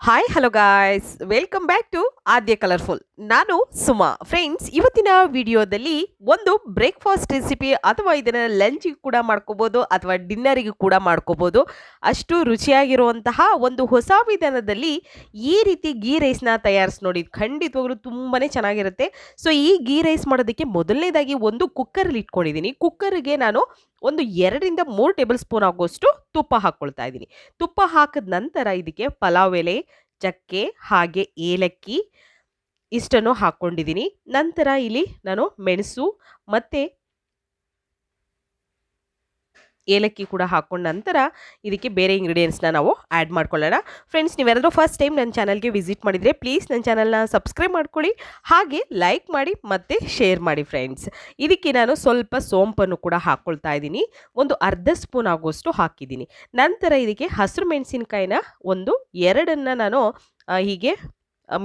Hi hello guys welcome back to Aadya colourful. ನಾನು Suma. Friends, ಇವತ್ತಿನ ವಿಡಿಯೋದಲ್ಲಿ ಒಂದು ಬ್ರೇಕ್ಫಾಸ್ಟ್ ರೆಸಿಪಿ ಅಥವಾ ಇದನ್ನು ಲಂಚಿಗೆ ಕೂಡ ಮಾಡ್ಕೋಬೋದು ಅಥವಾ ಡಿನ್ನರಿಗೆ ಕೂಡ ಮಾಡ್ಕೋಬೋದು. ಅಷ್ಟು ರುಚಿಯಾಗಿರುವಂತಹ ಒಂದು ಹೊಸ ವಿಧಾನದಲ್ಲಿ ಈ ರೀತಿ ಗೀ ರೈಸ್ನ ತಯಾರಿಸಿ ನೋಡಿ. ಖಂಡಿತವಾಗ್ಲೂ ತುಂಬಾ ಚೆನ್ನಾಗಿರುತ್ತೆ. ಸೊ ಈ ಗೀ ರೈಸ್ ಮಾಡೋದಕ್ಕೆ ಮೊದಲನೇದಾಗಿ ಒಂದು ಕುಕ್ಕರಲ್ಲಿ ಇಟ್ಕೊಂಡಿದ್ದೀನಿ. ಕುಕ್ಕರ್ಗೆ ನಾನು ಒಂದು 2 ರಿಂದ 3 ಟೇಬಲ್ ಸ್ಪೂನ್ ಆಗುವಷ್ಟು ತುಪ್ಪ ಹಾಕ್ಕೊಳ್ತಾ ಇದ್ದೀನಿ. ತುಪ್ಪ ಹಾಕಿದ ನಂತರ ಇದಕ್ಕೆ ಪಲಾವ್ ಎಲೆ, ಚಕ್ಕೆ ಹಾಗೆ ಏಲಕ್ಕಿ ಇಷ್ಟನ್ನು ಹಾಕ್ಕೊಂಡಿದ್ದೀನಿ. ನಂತರ ಇಲ್ಲಿ ನಾನು ಮೆಣಸು ಮತ್ತು ಏಲಕ್ಕಿ ಕೂಡ ಹಾಕ್ಕೊಂಡ ನಂತರ ಇದಕ್ಕೆ ಬೇರೆ ಇಂಗ್ರೀಡಿಯೆಂಟ್ಸ್ನ ನಾವು ಆ್ಯಡ್ ಮಾಡ್ಕೊಳ್ಳೋಣ. ಫ್ರೆಂಡ್ಸ್, ನೀವೆಲ್ಲರೂ ಫಸ್ಟ್ ಟೈಮ್ ನನ್ನ ಚಾನಲ್ಗೆ ವಿಸಿಟ್ ಮಾಡಿದರೆ ಪ್ಲೀಸ್ ನನ್ನ ಚಾನಲ್ನ ಸಬ್ಸ್ಕ್ರೈಬ್ ಮಾಡ್ಕೊಳ್ಳಿ, ಹಾಗೆ ಲೈಕ್ ಮಾಡಿ ಮತ್ತು ಶೇರ್ ಮಾಡಿ. ಫ್ರೆಂಡ್ಸ್, ಇದಕ್ಕೆ ನಾನು ಸ್ವಲ್ಪ ಸೋಂಪನ್ನು ಕೂಡ ಹಾಕ್ಕೊಳ್ತಾ ಇದ್ದೀನಿ. ಒಂದು ಅರ್ಧ ಸ್ಪೂನ್ ಆಗುವಷ್ಟು ಹಾಕಿದ್ದೀನಿ. ನಂತರ ಇದಕ್ಕೆ ಹಸಿರು ಮೆಣಸಿನ್ಕಾಯಿನ ಒಂದು 2 ನಾನು ಹೀಗೆ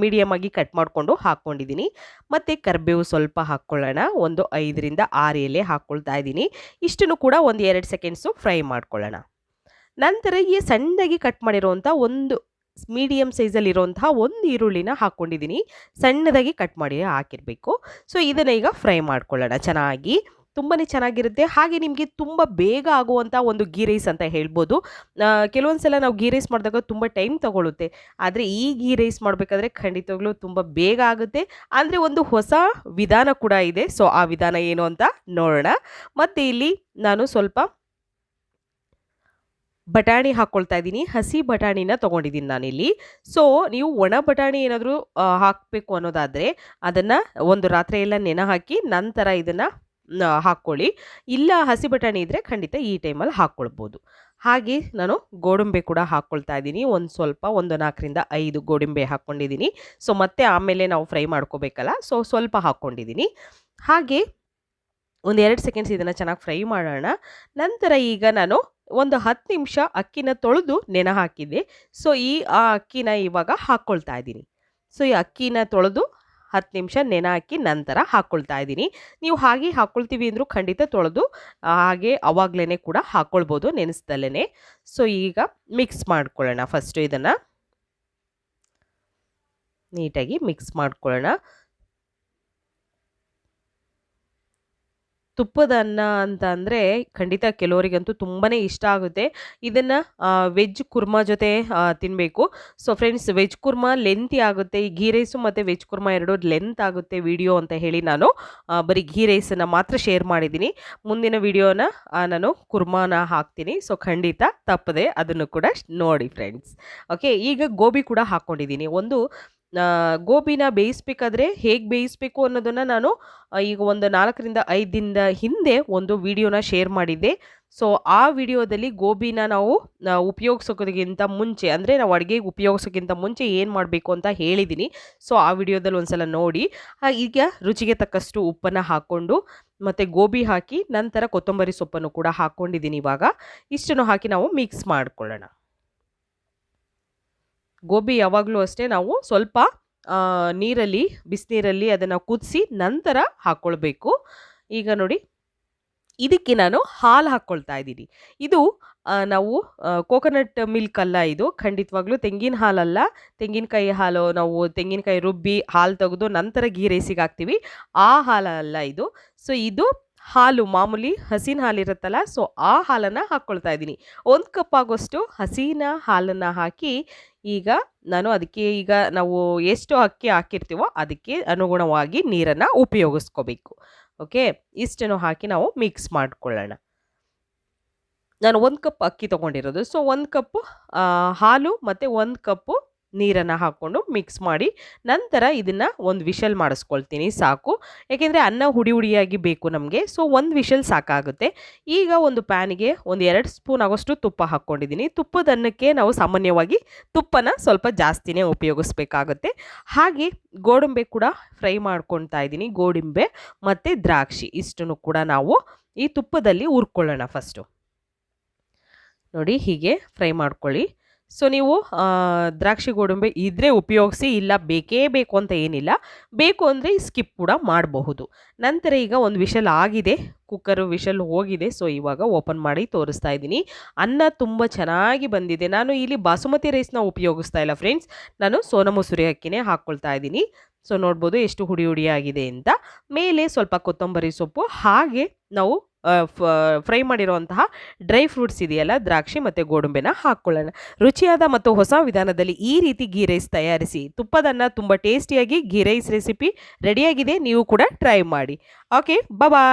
ಮೀಡಿಯಮ್ ಆಗಿ ಕಟ್ ಮಾಡಿಕೊಂಡು ಹಾಕ್ಕೊಂಡಿದ್ದೀನಿ. ಮತ್ತು ಕರಿಬೇವು ಸ್ವಲ್ಪ ಹಾಕ್ಕೊಳ್ಳೋಣ. ಒಂದು 5 ರಿಂದ 6 ಎಲೆ ಹಾಕ್ಕೊಳ್ತಾ ಇದ್ದೀನಿ. ಇಷ್ಟನ್ನು ಕೂಡ ಒಂದು 2 ಸೆಕೆಂಡ್ಸು ಫ್ರೈ ಮಾಡ್ಕೊಳ್ಳೋಣ. ನಂತರ ಈ ಸಣ್ಣದಾಗಿ ಕಟ್ ಮಾಡಿರೋವಂಥ ಒಂದು ಮೀಡಿಯಮ್ ಸೈಜಲ್ಲಿರುವಂತಹ ಒಂದು ಈರುಳ್ಳಿನ ಹಾಕ್ಕೊಂಡಿದ್ದೀನಿ. ಸಣ್ಣದಾಗಿ ಕಟ್ ಮಾಡಿ ಹಾಕಿರಬೇಕು. ಸೊ ಇದನ್ನು ಈಗ ಫ್ರೈ ಮಾಡ್ಕೊಳ್ಳೋಣ ಚೆನ್ನಾಗಿ. ತುಂಬಾ ಚೆನ್ನಾಗಿರುತ್ತೆ, ಹಾಗೆ ನಿಮಗೆ ತುಂಬ ಬೇಗ ಆಗುವಂಥ ಒಂದು ಗೀ ರೈಸ್ ಅಂತ ಹೇಳ್ಬೋದು. ಕೆಲವೊಂದು ಸಲ ನಾವು ಗೀ ರೈಸ್ ಮಾಡಿದಾಗ ತುಂಬ ಟೈಮ್ ತೊಗೊಳುತ್ತೆ, ಆದರೆ ಈ ಗೀ ರೈಸ್ ಮಾಡಬೇಕಾದ್ರೆ ಖಂಡಿತವಾಗ್ಲೂ ತುಂಬ ಬೇಗ ಆಗುತ್ತೆ. ಅಂದರೆ ಒಂದು ಹೊಸ ವಿಧಾನ ಕೂಡ ಇದೆ. ಸೊ ಆ ವಿಧಾನ ಏನು ಅಂತ ನೋಡೋಣ. ಮತ್ತು ಇಲ್ಲಿ ನಾನು ಸ್ವಲ್ಪ ಬಟಾಣಿ ಹಾಕ್ಕೊಳ್ತಾ ಇದ್ದೀನಿ. ಹಸಿ ಬಟಾಣಿನ ತೊಗೊಂಡಿದ್ದೀನಿ ನಾನಿಲ್ಲಿ. ಸೊ ನೀವು ಒಣ ಬಟಾಣಿ ಏನಾದರೂ ಹಾಕಬೇಕು ಅನ್ನೋದಾದರೆ ಅದನ್ನು ಒಂದು ರಾತ್ರಿ ಎಲ್ಲ ನೆನೆ ಹಾಕಿ ನಂತರ ಇದನ್ನು ಹಾಕ್ಕೊಳ್ಳಿ. ಇಲ್ಲ ಹಸಿ ಬಟಾಣಿ ಇದ್ದರೆ ಖಂಡಿತ ಈ ಟೈಮಲ್ಲಿ ಹಾಕ್ಕೊಳ್ಬೋದು. ಹಾಗೆ ನಾನು ಗೋಡಂಬಿ ಕೂಡ ಹಾಕ್ಕೊಳ್ತಾ ಇದ್ದೀನಿ. ಒಂದು ಸ್ವಲ್ಪ 4 ರಿಂದ 5 ಗೋಡಂಬಿ ಹಾಕ್ಕೊಂಡಿದ್ದೀನಿ. ಸೊ ಮತ್ತೆ ಆಮೇಲೆ ನಾವು ಫ್ರೈ ಮಾಡ್ಕೋಬೇಕಲ್ಲ, ಸೊ ಸ್ವಲ್ಪ ಹಾಕ್ಕೊಂಡಿದ್ದೀನಿ. ಹಾಗೆ ಒಂದು 2 ಸೆಕೆಂಡ್ಸ್ ಇದನ್ನು ಚೆನ್ನಾಗಿ ಫ್ರೈ ಮಾಡೋಣ. ನಂತರ ಈಗ ನಾನು ಒಂದು 10 ನಿಮಿಷ ಅಕ್ಕಿನ ತೊಳೆದು ನೆನೆ ಹಾಕಿದ್ದೆ. ಸೊ ಆ ಅಕ್ಕಿನ ಇವಾಗ ಹಾಕ್ಕೊಳ್ತಾ ಇದ್ದೀನಿ. ಸೊ ಈ ಅಕ್ಕಿನ ತೊಳೆದು 10 ನಿಮಿಷ ನೆನೆ ಹಾಕಿ ನಂತರ ಹಾಕ್ಕೊಳ್ತಾ ಇದ್ದೀನಿ. ನೀವು ಹಾಗೆ ಹಾಕ್ಕೊಳ್ತೀವಿ ಅಂದರೂ ಖಂಡಿತ ತೊಳೆದು ಹಾಗೆ ಅವಾಗಲೇ ಕೂಡ ಹಾಕ್ಕೊಳ್ಬೋದು ನೆನೆಸ್ದಲ್ಲೇ. ಸೊ ಈಗ ಮಿಕ್ಸ್ ಮಾಡ್ಕೊಳ್ಳೋಣ. ಫಸ್ಟು ಇದನ್ನು ನೀಟಾಗಿ ಮಿಕ್ಸ್ ಮಾಡ್ಕೊಳ್ಳೋಣ. ತುಪ್ಪದ ಅನ್ನ ಅಂತ ಅಂದರೆ ಖಂಡಿತ ಕೆಲವರಿಗಂತೂ ತುಂಬಾ ಇಷ್ಟ ಆಗುತ್ತೆ. ಇದನ್ನು ವೆಜ್ ಕುರ್ಮಾ ಜೊತೆ ತಿನ್ನಬೇಕು. So friends, veg kurma lengthy ಆಗುತ್ತೆ. ಈ ಗೀ ರೈಸು ಮತ್ತು ವೆಜ್ ಕುರ್ಮಾ ಎರಡೂ ಲೆಂತ್ ಆಗುತ್ತೆ ವಿಡಿಯೋ ಅಂತ ಹೇಳಿ ನಾನು ಬರೀ ಗೀ ರೈಸನ್ನು ಮಾತ್ರ ಶೇರ್ ಮಾಡಿದ್ದೀನಿ. ಮುಂದಿನ ವಿಡಿಯೋನ ನಾನು ಕುರ್ಮಾನ ಹಾಕ್ತೀನಿ. ಸೊ ಖಂಡಿತ ತಪ್ಪದೆ ಅದನ್ನು ಕೂಡ ನೋಡಿ ಫ್ರೆಂಡ್ಸ್. ಓಕೆ, ಈಗ ಗೋಬಿ ಕೂಡ ಹಾಕ್ಕೊಂಡಿದ್ದೀನಿ. ಒಂದು ಗೋಬಿನ ಬೇಯಿಸ್ಬೇಕಾದ್ರೆ ಹೇಗೆ ಬೇಯಿಸಬೇಕು ಅನ್ನೋದನ್ನು ನಾನು ಈಗ ಒಂದು 4 ರಿಂದ 5 ದಿನದ ಹಿಂದೆ ಒಂದು ವಿಡಿಯೋನ ಶೇರ್ ಮಾಡಿದ್ದೆ. ಸೊ ಆ ವಿಡಿಯೋದಲ್ಲಿ ಗೋಬಿನ ನಾವು ಉಪಯೋಗಿಸೋಕ್ಕಿಂತ ಮುಂಚೆ, ಅಂದರೆ ನಾವು ಅಡುಗೆಗೆ ಉಪಯೋಗಿಸೋಕ್ಕಿಂತ ಮುಂಚೆ ಏನು ಮಾಡಬೇಕು ಅಂತ ಹೇಳಿದ್ದೀನಿ. ಸೊ ಆ ವಿಡಿಯೋದಲ್ಲಿ ಒಂದ್ಸಲ ನೋಡಿ. ಈಗ ರುಚಿಗೆ ತಕ್ಕಷ್ಟು ಉಪ್ಪನ್ನು ಹಾಕ್ಕೊಂಡು ಮತ್ತು ಗೋಬಿ ಹಾಕಿ ನಂತರ ಕೊತ್ತಂಬರಿ ಸೊಪ್ಪನ್ನು ಕೂಡ ಹಾಕ್ಕೊಂಡಿದ್ದೀನಿ. ಇವಾಗ ಇಷ್ಟನ್ನು ಹಾಕಿ ನಾವು ಮಿಕ್ಸ್ ಮಾಡ್ಕೊಳ್ಳೋಣ. ಗೋಬಿ ಯಾವಾಗಲೂ ಅಷ್ಟೇ ನಾವು ಸ್ವಲ್ಪ ನೀರಲ್ಲಿ, ಬಿಸಿನೀರಲ್ಲಿ ಅದನ್ನು ಕುದಿಸಿ ನಂತರ ಹಾಕ್ಕೊಳ್ಬೇಕು. ಈಗ ನೋಡಿ, ಇದಕ್ಕೆ ನಾನು ಹಾಲು ಹಾಕ್ಕೊಳ್ತಾ ಇದ್ದೀನಿ. ಇದು ನಾವು ಕೋಕೋನಟ್ ಮಿಲ್ಕ್ ಅಲ್ಲ, ಇದು ಖಂಡಿತವಾಗ್ಲೂ ತೆಂಗಿನ ಹಾಲಲ್ಲ. ತೆಂಗಿನಕಾಯಿ ಹಾಲು, ನಾವು ತೆಂಗಿನಕಾಯಿ ರುಬ್ಬಿ ಹಾಲು ತೆಗೆದು ನಂತರ ಗೀ ರೈಸಿಗೆ ಹಾಕ್ತೀವಿ, ಆ ಹಾಲಲ್ಲ ಇದು. ಸೊ ಇದು ಹಾಲು, ಮಾಮೂಲಿ ಹಸಿನ ಹಾಲಿರುತ್ತಲ್ಲ, ಸೊ ಆ ಹಾಲನ್ನು ಹಾಕ್ಕೊಳ್ತಾ ಇದ್ದೀನಿ. 1 ಕಪ್ ಆಗೋಷ್ಟು ಹಸಿನ ಹಾಲನ್ನು ಹಾಕಿ ಈಗ ನಾನು ಅದಕ್ಕೆ, ಈಗ ನಾವು ಎಷ್ಟು ಅಕ್ಕಿ ಹಾಕಿರ್ತೀವೋ ಅದಕ್ಕೆ ಅನುಗುಣವಾಗಿ ನೀರನ್ನು ಉಪಯೋಗಿಸ್ಕೋಬೇಕು. ಓಕೆ, ಇಷ್ಟನ್ನು ಹಾಕಿ ನಾವು ಮಿಕ್ಸ್ ಮಾಡ್ಕೊಳ್ಳೋಣ. ನಾನು 1 ಕಪ್ ಅಕ್ಕಿ ತೊಗೊಂಡಿರೋದು. ಸೊ 1 ಕಪ್ಪು ಹಾಲು ಮತ್ತು 1 ಕಪ್ಪು ನೀರನ್ನು ಹಾಕ್ಕೊಂಡು ಮಿಕ್ಸ್ ಮಾಡಿ ನಂತರ ಇದನ್ನು ಒಂದು ವಿಷಲ್ ಮಾಡಿಸ್ಕೊಳ್ತೀನಿ, ಸಾಕು. ಯಾಕೆಂದರೆ ಅನ್ನ ಹುಡಿ ಹುಡಿಯಾಗಿ ಬೇಕು ನಮಗೆ. ಸೊ 1 ವಿಷಲ್ ಸಾಕಾಗುತ್ತೆ. ಈಗ ಒಂದು ಪ್ಯಾನಿಗೆ ಒಂದು 2 ಸ್ಪೂನ್ ಆಗೋಷ್ಟು ತುಪ್ಪ ಹಾಕ್ಕೊಂಡಿದ್ದೀನಿ. ತುಪ್ಪದ ಅನ್ನಕ್ಕೆ ನಾವು ಸಾಮಾನ್ಯವಾಗಿ ತುಪ್ಪನ ಸ್ವಲ್ಪ ಜಾಸ್ತಿನೇ ಉಪಯೋಗಿಸ್ಬೇಕಾಗುತ್ತೆ. ಹಾಗೆ ಗೋಡಂಬಿ ಕೂಡ ಫ್ರೈ ಮಾಡ್ಕೊಳ್ತಾ ಇದ್ದೀನಿ. ಗೋಡಂಬಿ ಮತ್ತು ದ್ರಾಕ್ಷಿ ಇಷ್ಟನ್ನು ಕೂಡ ನಾವು ಈ ತುಪ್ಪದಲ್ಲಿ ಹುರ್ಕೊಳ್ಳೋಣ. ಫಸ್ಟು ನೋಡಿ, ಹೀಗೆ ಫ್ರೈ ಮಾಡ್ಕೊಳ್ಳಿ. ಸೊ ನೀವು ದ್ರಾಕ್ಷಿ ಗೋಡಂಬಿ ಇದ್ರೆ ಉಪಯೋಗಿಸಿ, ಇಲ್ಲ ಬೇಕೇ ಬೇಕು ಅಂತ ಏನಿಲ್ಲ. ಬೇಕು ಅಂದರೆ ಸ್ಕಿಪ್ ಕೂಡ ಮಾಡಬಹುದು. ನಂತರ ಈಗ ಒಂದು ವಿಷಲ್ ಆಗಿದೆ, ಕುಕ್ಕರು ವಿಷಲ್ ಹೋಗಿದೆ. ಸೊ ಇವಾಗ ಓಪನ್ ಮಾಡಿ ತೋರಿಸ್ತಾ ಇದ್ದೀನಿ. ಅನ್ನ ತುಂಬ ಚೆನ್ನಾಗಿ ಬಂದಿದೆ. ನಾನು ಇಲ್ಲಿ ಬಾಸುಮತಿ ರೈಸ್ನ ಉಪಯೋಗಿಸ್ತಾ ಇಲ್ಲ ಫ್ರೆಂಡ್ಸ್, ನಾನು ಸೋನಾ ಮಸೂರಿ ಅಕ್ಕಿನೇ ಹಾಕ್ಕೊಳ್ತಾ ಇದ್ದೀನಿ. ಸೊ ನೋಡ್ಬೋದು ಎಷ್ಟು ಹುಡಿ ಹುಡಿಯಾಗಿದೆ ಅಂತ. ಮೇಲೆ ಸ್ವಲ್ಪ ಕೊತ್ತಂಬರಿ ಸೊಪ್ಪು, ಹಾಗೆ ನಾವು ಫ್ರೈ ಮಾಡಿರುವಂತಹ ಡ್ರೈ ಫ್ರೂಟ್ಸ್ ಇದೆಯಲ್ಲ, ದ್ರಾಕ್ಷಿ ಮತ್ತು ಗೋಡಂಬಿನ ಹಾಕ್ಕೊಳ್ಳೋಣ. ರುಚಿಯಾದ ಮತ್ತು ಹೊಸ ವಿಧಾನದಲ್ಲಿ ಈ ರೀತಿ ಗೀ ರೈಸ್ ತಯಾರಿಸಿ. ತುಪ್ಪದನ್ನ ತುಂಬ ಟೇಸ್ಟಿಯಾಗಿ ಗೀ ರೈಸ್ ರೆಸಿಪಿ ರೆಡಿಯಾಗಿದೆ, ನೀವು ಕೂಡ ಟ್ರೈ ಮಾಡಿ. ಓಕೆ, ಬಾಯ್.